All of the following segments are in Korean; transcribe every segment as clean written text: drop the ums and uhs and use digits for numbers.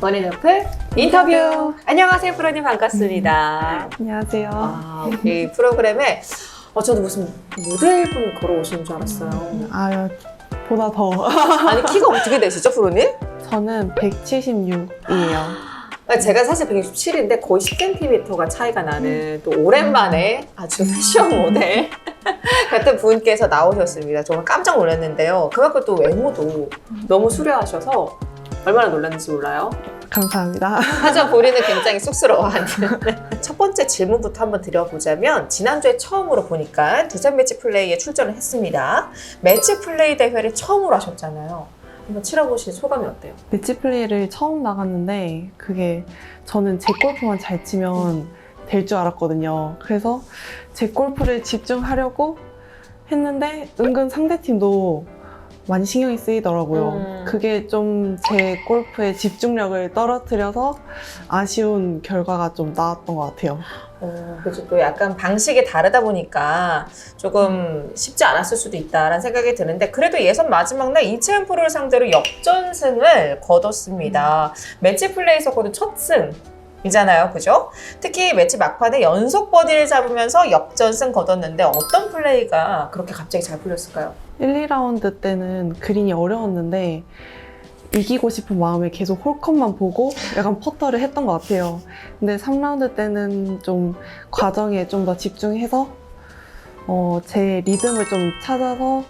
원앤어플 인터뷰. 안녕하세요, 프로님 반갑습니다. 안녕하세요. 우리 프로그램에 저도 무슨 모델분 걸어오시는 줄 알았어요. 아유, 보다 더. 아니, 키가 어떻게 되시죠, 프로님? 저는 176이에요. 제가 사실 167인데 거의 10cm가 차이가 나는 또 오랜만에 아주 패션 모델 같은 분께서 나오셨습니다. 정말 깜짝 놀랐는데요. 그만큼 또 외모도 너무 수려하셔서 얼마나 놀랐는지 몰라요. 감사합니다. 하지만 본인은 굉장히 쑥스러워하는. 첫 번째 질문부터 한번 드려보자면, 지난주에 처음으로 보니까 두산 매치 플레이에 출전을 했습니다. 매치 플레이 대회를 처음으로 하셨잖아요. 한번 치러보신 소감이 어때요? 매치 플레이를 처음 나갔는데 그게 저는 제 골프만 잘 치면 될 줄 알았거든요. 그래서 제 골프를 집중하려고 했는데 은근 상대팀도 많이 신경이 쓰이더라고요. 그게 좀 제 골프의 집중력을 떨어뜨려서 아쉬운 결과가 좀 나왔던 것 같아요. 그렇죠. 또 약간 방식이 다르다 보니까 조금 쉽지 않았을 수도 있다라는 생각이 드는데, 그래도 예선 마지막 날 이채은 프로를 상대로 역전승을 거뒀습니다. 매치 플레이에서 거둔 첫 승이잖아요, 그죠? 특히 매치 막판에 연속 버디를 잡으면서 역전승 거뒀는데 어떤 플레이가 그렇게 갑자기 잘 풀렸을까요? 1, 2라운드 때는 그린이 어려웠는데 이기고 싶은 마음에 계속 홀컵만 보고 약간 퍼터를 했던 것 같아요. 근데 3라운드 때는 좀 과정에 좀 더 집중해서 제 리듬을 좀 찾아서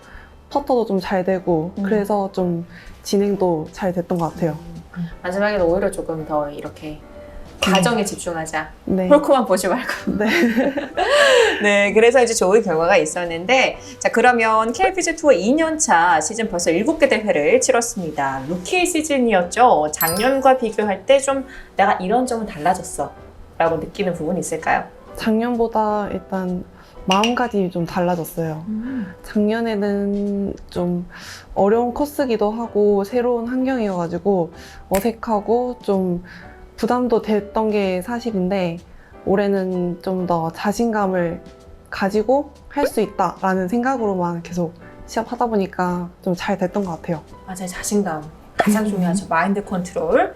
퍼터도 좀 잘 되고 그래서 좀 진행도 잘 됐던 것 같아요. 마지막에는 오히려 조금 더 이렇게 과정에 집중하자. 네. 홀코만 보지 말고. 네. 네, 그래서 이제 좋은 결과가 있었는데, 자, 그러면 KLPGA 투어 2년차 시즌 벌써 7개 대회를 치렀습니다. 루키 시즌이었죠. 작년과 비교할 때 좀 내가 이런 점은 달라졌어 라고 느끼는 부분이 있을까요? 작년보다 일단 마음가짐이 좀 달라졌어요. 작년에는 좀 어려운 코스기도 하고 새로운 환경이어가지고 어색하고 좀 부담도 됐던 게 사실인데, 올해는 좀 더 자신감을 가지고 할 수 있다라는 생각으로만 계속 시합하다 보니까 좀 잘 됐던 것 같아요. 맞아요. 자신감. 가장 중요하죠. 마인드 컨트롤.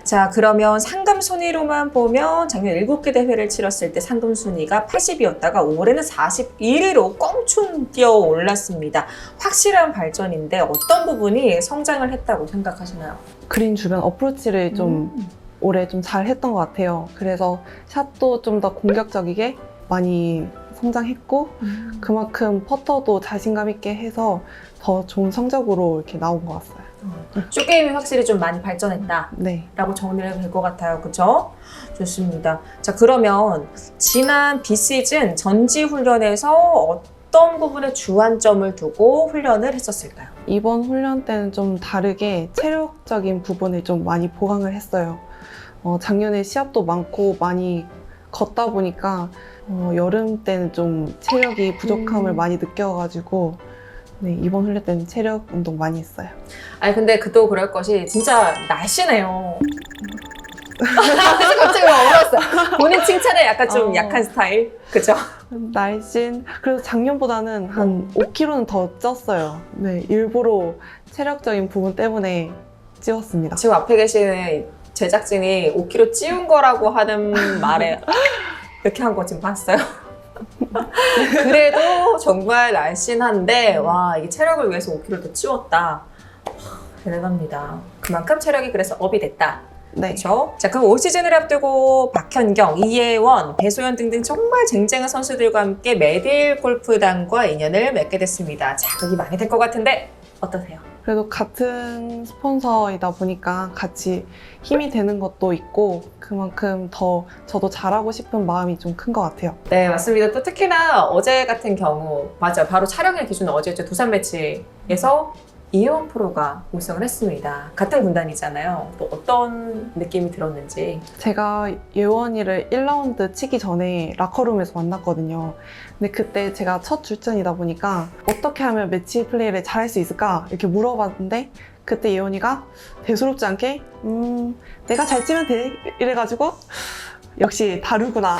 자, 그러면 상금 순위로만 보면 작년 7개 대회를 치렀을 때 상금 순위가 80이었다가 올해는 41위로 껑충 뛰어 올랐습니다. 확실한 발전인데 어떤 부분이 성장을 했다고 생각하시나요? 그린 주변 어프로치를 좀 올해 좀 잘 했던 것 같아요. 그래서 샷도 좀 더 공격적이게 많이 성장했고 그만큼 퍼터도 자신감 있게 해서 더 좋은 성적으로 이렇게 나온 것 같아요. 쇼게임이 확실히 좀 많이 발전했다 네. 라고 정리를 해도 될 것 같아요. 그죠? 좋습니다. 자, 그러면 지난 비시즌 전지 훈련에서 어떤 부분에 주안점을 두고 훈련을 했었을까요? 이번 훈련 때는 좀 다르게 체력적인 부분을 좀 많이 보강을 했어요. 작년에 시합도 많고 많이 걷다 보니까 여름 때는 좀 체력이 부족함을 많이 느껴가지고 네, 이번 훈련 때는 체력 운동 많이 했어요. 아니, 근데 그도 그럴 것이 진짜 날씬해요. 갑자기 어려웠어요. 본인 칭찬에 약간 좀 약한 스타일? 그죠? 날씬. 그래서 작년보다는 한 5kg는 더 쪘어요. 네, 일부러 체력적인 부분 때문에 찌웠습니다. 지금 앞에 계시는 제작진이 5kg 찌운 거라고 하는 말에 이렇게 한 거 지금 봤어요. 그래도 정말 날씬한데, 와, 이게 체력을 위해서 5kg 더 찌웠다. 대단합니다. 그만큼 체력이 그래서 업이 됐다. 네. 그렇죠? 자, 그럼 올 시즌을 앞두고 박현경, 이혜원, 배소연 등등 정말 쟁쟁한 선수들과 함께 메딜 골프단과 인연을 맺게 됐습니다. 자극이 많이 될 것 같은데 어떠세요? 그래도 같은 스폰서이다 보니까 같이 힘이 되는 것도 있고 그만큼 더 저도 잘하고 싶은 마음이 좀 큰 것 같아요. 네, 맞습니다. 또 특히나 어제 같은 경우, 맞아요. 바로 촬영일 기준은 어제죠. 두산 매치에서 이혜원 프로가 우승을 했습니다. 같은 군단이잖아요. 또 어떤 느낌이 들었는지. 제가 예원이를 1라운드 치기 전에 라커룸에서 만났거든요. 근데 그때 제가 첫 출전이다 보니까 어떻게 하면 매치 플레이를 잘할 수 있을까 이렇게 물어봤는데, 그때 예원이가 대수롭지 않게 내가 잘 치면 돼 이래가지고 역시 다르구나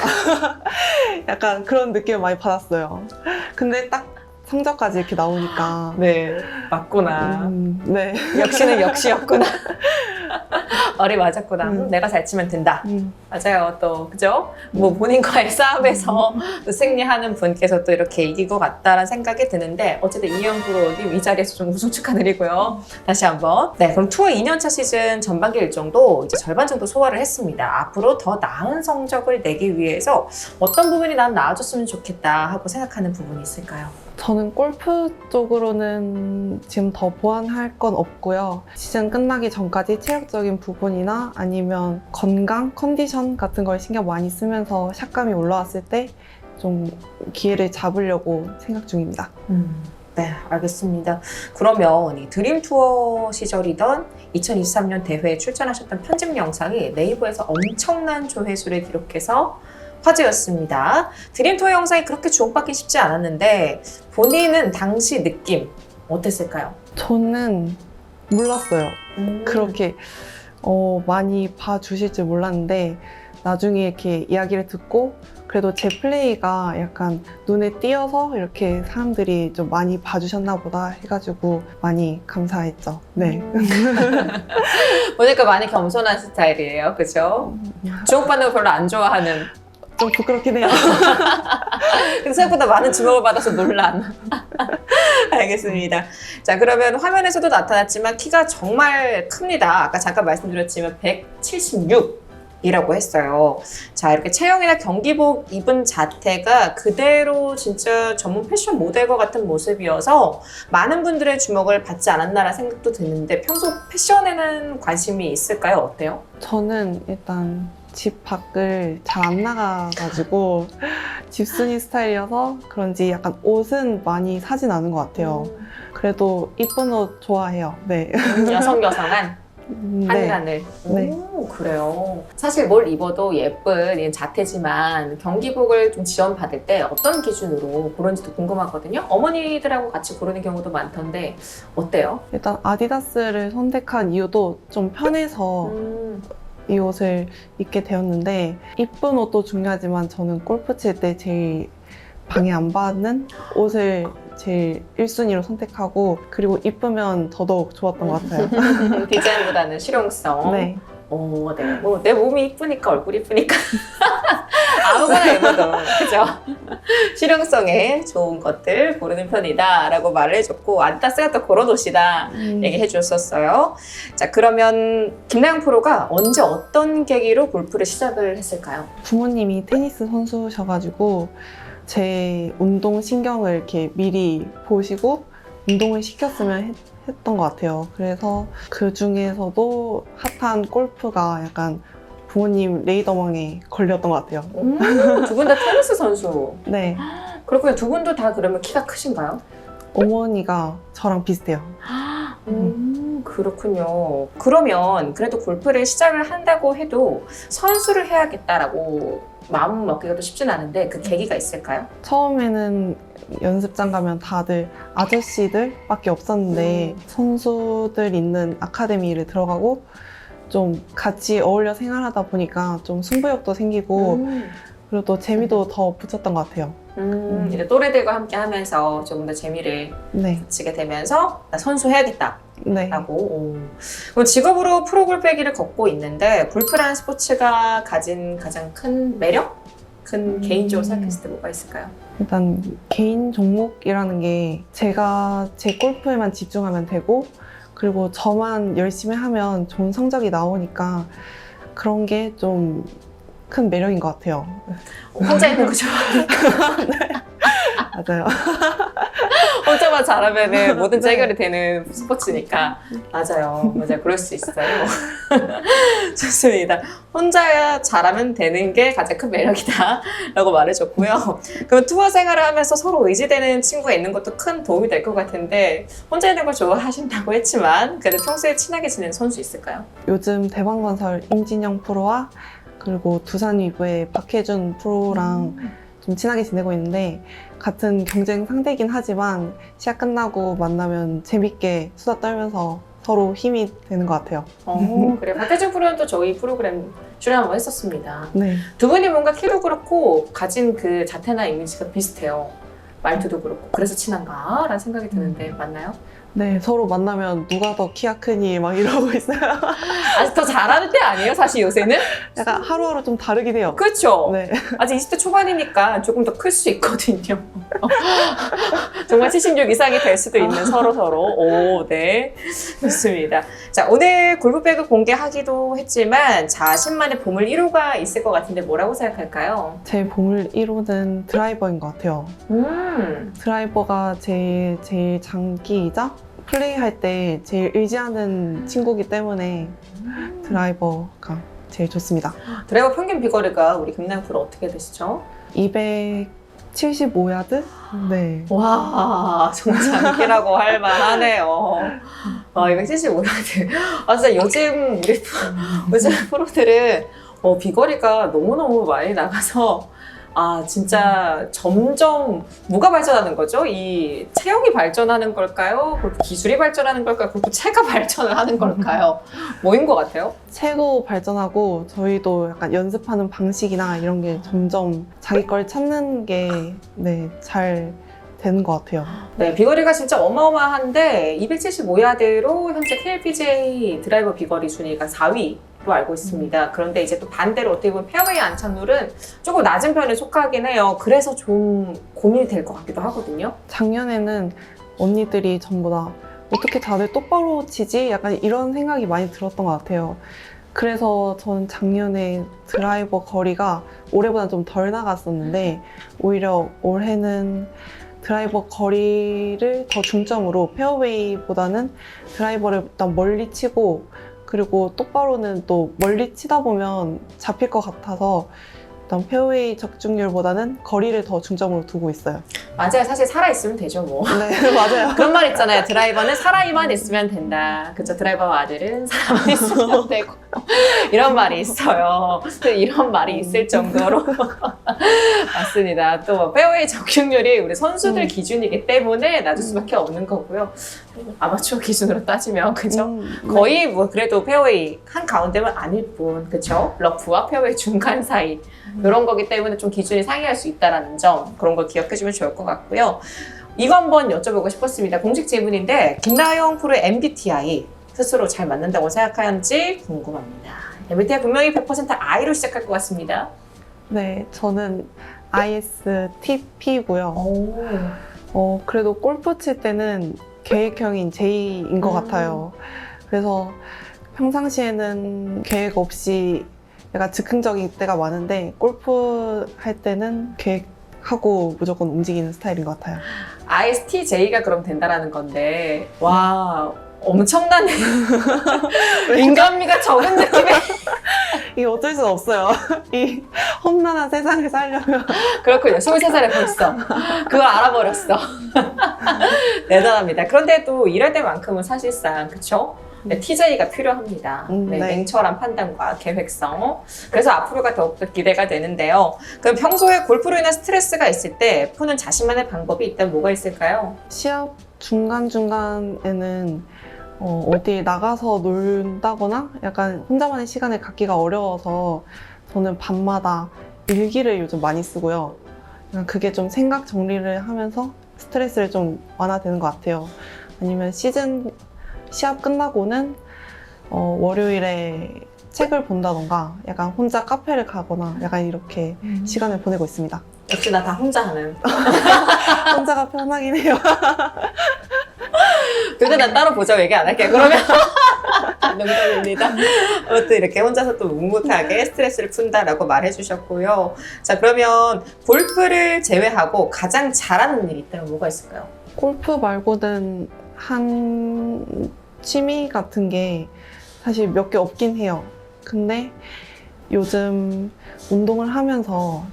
약간 그런 느낌을 많이 받았어요. 근데 딱 성적까지 이렇게 나오니까 네, 맞구나. 네. 역시는 역시였구나. 말이 맞았구나. 내가 잘 치면 된다. 맞아요. 또 그죠? 뭐 본인과의 싸움에서 또 승리하는 분께서 또 이렇게 이긴 것 같다라는 생각이 드는데 어쨌든 이현 프로님 이 자리에서 좀 우승 축하드리고요. 다시 한번. 네, 그럼 투어 2년차 시즌 전반기 일정도 이제 절반 정도 소화를 했습니다. 앞으로 더 나은 성적을 내기 위해서 어떤 부분이 난 나아졌으면 좋겠다 하고 생각하는 부분이 있을까요? 저는 골프 쪽으로는 지금 더 보완할 건 없고요. 시즌 끝나기 전까지 체력적인 부분이나 아니면 건강, 컨디션 같은 걸 신경 많이 쓰면서 샷감이 올라왔을 때 좀 기회를 잡으려고 생각 중입니다. 네, 알겠습니다. 그러면 이 드림 투어 시절이던 2023년 대회에 출전하셨던 편집 영상이 네이버에서 엄청난 조회수를 기록해서 화제였습니다. 드림 투어 영상이 그렇게 주목받기 쉽지 않았는데 본인은 당시 느낌 어땠을까요? 저는 몰랐어요. 그렇게 많이 봐주실 줄 몰랐는데 나중에 이렇게 이야기를 듣고 그래도 제 플레이가 약간 눈에 띄어서 이렇게 사람들이 좀 많이 봐주셨나 보다 해가지고 많이 감사했죠. 네. 보니까 많이 겸손한 스타일이에요. 그죠? 주목받는 거 별로 안 좋아하는. 좀 부끄럽긴 해요. 근데 생각보다 많은 주목을 받아서 논란. 알겠습니다. 자, 그러면 화면에서도 나타났지만 키가 정말 큽니다. 아까 잠깐 말씀드렸지만 176이라고 했어요. 자, 이렇게 체형이나 경기복 입은 자태가 그대로 진짜 전문 패션 모델과 같은 모습이어서 많은 분들의 주목을 받지 않았나라는 생각도 드는데 평소 패션에는 관심이 있을까요? 어때요? 저는 일단 집 밖을 잘 안 나가가지고 집순이 스타일이어서 그런지 약간 옷은 많이 사진 않은 것 같아요. 그래도 이쁜 옷 좋아해요. 네. 여성한 네. 하늘. 네. 오, 그래요. 사실 뭘 입어도 예쁜 이 자태지만 경기복을 좀 지원받을 때 어떤 기준으로 고르는지도 궁금하거든요. 어머니들하고 같이 고르는 경우도 많던데 어때요? 일단 아디다스를 선택한 이유도 좀 편해서 이 옷을 입게 되었는데 이쁜 옷도 중요하지만 저는 골프 칠 때 제일 방해 안 받는 옷을 제일 1순위로 선택하고 그리고 이쁘면 더더욱 좋았던 것 같아요. 디자인보다는 실용성. 네. 오, 네. 뭐 내 몸이 이쁘니까 얼굴이 이쁘니까 아무거나 입어도 그죠? 실용성에 좋은 것들 고르는 편이다라고 말을 해줬고 아디다스가 또 그런 옷이다 얘기해 줬었어요. 자, 그러면 김나영 프로가 언제 어떤 계기로 골프를 시작을 했을까요? 부모님이 테니스 선수셔가지고 제 운동 신경을 이렇게 미리 보시고 운동을 시켰으면 했던 것 같아요. 그래서 그 중에서도 핫한 골프가 약간 부모님 레이더망에 걸렸던 것 같아요. 두 분 다 테니스 선수. 네. 그렇군요. 두 분도 다 그러면 키가 크신가요? 어머니가 저랑 비슷해요. 그렇군요. 그러면 그래도 골프를 시작을 한다고 해도 선수를 해야겠다라고 마음 먹기가 또 쉽진 않은데 그 계기가 있을까요? 처음에는 연습장 가면 다들 아저씨들밖에 없었는데 선수들 있는 아카데미를 들어가고 좀 같이 어울려 생활하다 보니까 좀 승부욕도 생기고 그리고 또 재미도 더 붙였던 것 같아요. 이제 또래들과 함께 하면서 조금 더 재미를 네. 붙이게 되면서 나 선수 해야겠다. 네. 라고. 그럼 직업으로 프로골프의 길을 걷고 있는데 골프라는 스포츠가 가진 가장 큰 매력? 큰 개인적으로 생각했을 때 뭐가 있을까요? 일단 개인 종목이라는 게 제가 제 골프에만 집중하면 되고 그리고 저만 열심히 하면 좋은 성적이 나오니까 그런 게 좀 큰 매력인 것 같아요. 혼자 있는 거 좋아하니까. 맞아요. 혼자만 잘하면 모든 해결이 되는 스포츠니까. 맞아요. 그럴 수 있어요. 좋습니다. 혼자 잘하면 되는 게 가장 큰 매력이다 라고 말해줬고요. 그럼 투어 생활을 하면서 서로 의지되는 친구가 있는 것도 큰 도움이 될 것 같은데 혼자 있는 걸 좋아하신다고 했지만 그래도 평소에 친하게 지내는 선수 있을까요? 요즘 대방건설 임진영 프로와 그리고 두산 위브의 박혜준 프로랑 좀 친하게 지내고 있는데 같은 경쟁 상대이긴 하지만 시합 끝나고 만나면 재밌게 수다 떨면서 서로 힘이 되는 것 같아요. 그래. 박혜준 프로는 또 저희 프로그램 출연 한번 했었습니다. 네. 두 분이 뭔가 키도 그렇고 가진 그 자태나 이미지가 비슷해요. 말투도 그렇고 그래서 친한가? 라는 생각이 드는데 맞나요? 네, 서로 만나면 누가 더 키가 크니 막 이러고 있어요. 아직 더 잘하는 때 아니에요, 사실 요새는? 약간 하루하루 좀 다르긴 해요. 그렇죠. 네. 아직 20대 초반이니까 조금 더 클 수 있거든요. 정말 76 이상이 될 수도 있는 서로. 오, 네. 좋습니다. 자, 오늘 골프백을 공개하기도 했지만 자신만의 보물 1호가 있을 것 같은데 뭐라고 생각할까요? 제 보물 1호는 드라이버인 것 같아요. 드라이버가 제일 장기이자 플레이할 때 제일 의지하는 친구기 때문에 드라이버가 제일 좋습니다. 드라이버 평균 비거리가 우리 김나영 프로 어떻게 되시죠? 275야드? 네. 와, 정말 장기라고 할 만하네요. 와, 275야드. 아, 진짜 요즘 요즘 프로들은 비거리가 너무너무 많이 나가서 진짜 점점 뭐가 발전하는 거죠? 이 체형이 발전하는 걸까요? 골프 기술이 발전하는 걸까요? 골프채가 발전을 하는 걸까요? 뭐인 것 같아요? 채도 발전하고 저희도 약간 연습하는 방식이나 이런 게 점점 자기 걸 찾는 게 잘 되는 것 같아요. 네, 비거리가 진짜 어마어마한데 275야드로 현재 KLPGA 드라이버 비거리 순위가 4위. 로 알고 있습니다. 그런데 이제 또 반대로 어떻게 보면 페어웨이 안착률은 조금 낮은 편에 속하긴 해요. 그래서 좀 고민이 될 것 같기도 하거든요. 작년에는 언니들이 전부 다 어떻게 다들 똑바로 치지? 약간 이런 생각이 많이 들었던 것 같아요. 그래서 저는 작년에 드라이버 거리가 올해보다 좀 덜 나갔었는데 오히려 올해는 드라이버 거리를 더 중점으로 페어웨이보다는 드라이버를 일단 멀리 치고 그리고 똑바로는 또 멀리 치다 보면 잡힐 것 같아서 일단 페어웨이 적중률보다는 거리를 더 중점으로 두고 있어요. 맞아요. 사실 살아있으면 되죠, 뭐. 네, 맞아요. 그런 말 있잖아요. 드라이버는 사람이만 있으면 된다. 그쵸? 드라이버와 아들은 사람만 있으면 되고. 이런 말이 있어요. 이런 말이 있을 정도로. 맞습니다. 또, 페어웨이 적중률이 우리 선수들 기준이기 때문에 낮을 수밖에 없는 거고요. 아마추어 기준으로 따지면, 그죠? 거의 뭐, 그래도 페어웨이 한 가운데만 아닐 뿐, 그쵸? 러프와 페어웨이 중간 사이. 이런 거기 때문에 좀 기준이 상이할 수 있다는 점, 그런 걸 기억해주면 좋을 것 같고요. 이거 한번 여쭤보고 싶었습니다. 공식 질문인데 김나영 프로의 MBTI 스스로 잘 맞는다고 생각하는지 궁금합니다. MBTI 분명히 100% I로 시작할 것 같습니다. 네, 저는 ISTP고요. 오. 그래도 골프 칠 때는 계획형인 J인 것 같아요. 그래서 평상시에는 계획 없이 약간 즉흥적인 때가 많은데 골프 할 때는 계획하고 무조건 움직이는 스타일인 것 같아요. ISTJ가 그럼 된다라는 건데 와 엄청나네. 인간미가 적은 느낌의 이게 어쩔 수가 없어요. 이 험난한 세상을 살려면. 그렇군요. 23살에 벌써 그걸 알아버렸어. 대단합니다. 그런데 또 일할 때만큼은 사실상 그쵸? 네, TJ가 필요합니다. 네, 네. 냉철한 판단과 계획성. 그래서 앞으로가 더욱더 기대가 되는데요. 그럼 평소에 골프로 인한 스트레스가 있을 때 푸는 자신만의 방법이 있다면 뭐가 있을까요? 시합 중간중간에는 어디 나가서 놀다거나 약간 혼자만의 시간을 갖기가 어려워서 저는 밤마다 일기를 요즘 많이 쓰고요. 그냥 그게 좀 생각 정리를 하면서 스트레스를 좀 완화되는 것 같아요. 아니면 시합 끝나고는 월요일에 책을 본다던가 약간 혼자 카페를 가거나 약간 이렇게 시간을 보내고 있습니다. 역시나 다 혼자 하는. 혼자가 편하긴 해요. 근데 난 따로 보자고 얘기 안 할게요. 그러면 농담입니다. 아무튼 이렇게 혼자서 또 묵묵하게 스트레스를 푼다라고 말해주셨고요. 자, 그러면 골프를 제외하고 가장 잘하는 일이 있다면 뭐가 있을까요? 골프 말고는 한 취미 같은 게 사실 몇 개 없긴 해요. 근데 요즘 운동을 하면서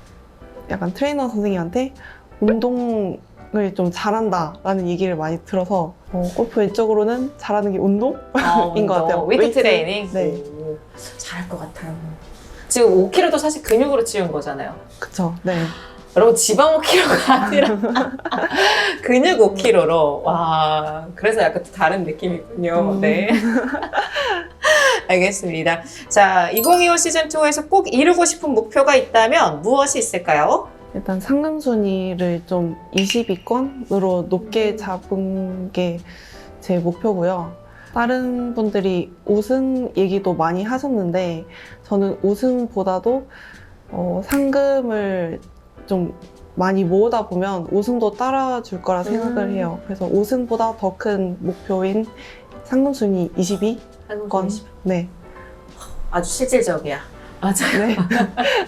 약간 트레이너 선생님한테 운동을 좀 잘한다라는 얘기를 많이 들어서 골프 외적으로는 잘하는 게 운동인 것 같아요. 웨이트 트레이닝? 네. 오, 잘할 것 같아요. 지금 5kg도 사실 근육으로 찌운 거잖아요. 그쵸. 네. 여러분 지방 5kg가 아니라 근육 5kg로 와 그래서 약간 또 다른 느낌이군요. 네. 알겠습니다. 자, 2025 시즌2에서 꼭 이루고 싶은 목표가 있다면 무엇이 있을까요? 일단 상금 순위를 좀 20위권으로 높게 잡은 게 제 목표고요. 다른 분들이 우승 얘기도 많이 하셨는데 저는 우승보다도 상금을 좀 많이 모으다 보면 우승도 따라줄 거라 생각을 해요. 그래서 우승보다 더 큰 목표인 상금 순위 22건. 네. 아주 실질적이야. 맞아요. 네.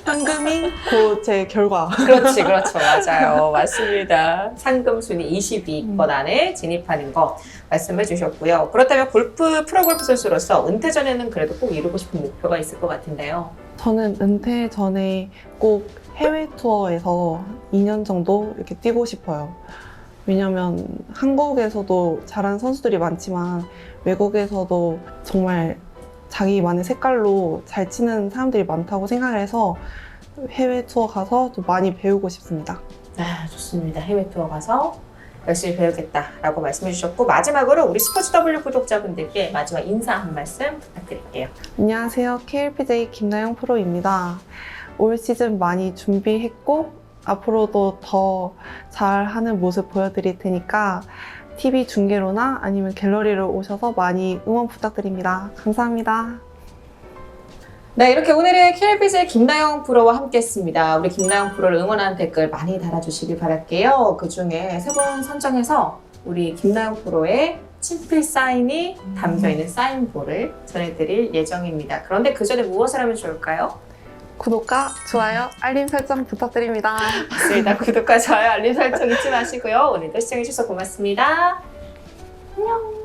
상금이 곧 제 결과. 그렇지, 그렇죠. 맞아요. 맞습니다. 상금 순위 22권 안에 진입하는 거 말씀해 주셨고요. 그렇다면 프로골프 선수로서 은퇴 전에는 그래도 꼭 이루고 싶은 목표가 있을 것 같은데요. 저는 은퇴 전에 꼭 해외 투어에서 2년 정도 이렇게 뛰고 싶어요. 왜냐면 한국에서도 잘하는 선수들이 많지만 외국에서도 정말 자기만의 색깔로 잘 치는 사람들이 많다고 생각을 해서 해외 투어 가서 좀 많이 배우고 싶습니다. 아, 좋습니다. 해외 투어 가서 열심히 배우겠다라고 말씀해 주셨고, 마지막으로 우리 스포츠 W 구독자분들께 마지막 인사 한 말씀 부탁드릴게요. 안녕하세요. KLPJ 김나영 프로입니다. 올 시즌 많이 준비했고 앞으로도 더 잘하는 모습 보여드릴 테니까 TV 중계로나 아니면 갤러리로 오셔서 많이 응원 부탁드립니다. 감사합니다. 네, 이렇게 오늘은 KLPJ 김나영 프로와 함께 했습니다. 우리 김나영 프로를 응원하는 댓글 많이 달아주시길 바랄게요. 그 중에 3분 선정해서 우리 김나영 프로의 친필 사인이 담겨있는 사인볼을 전해드릴 예정입니다. 그런데 그 전에 무엇을 하면 좋을까요? 구독과 좋아요, 알림 설정 부탁드립니다. 맞습니다. 구독과 좋아요, 알림 설정 잊지 마시고요. 오늘도 시청해주셔서 고맙습니다. 안녕.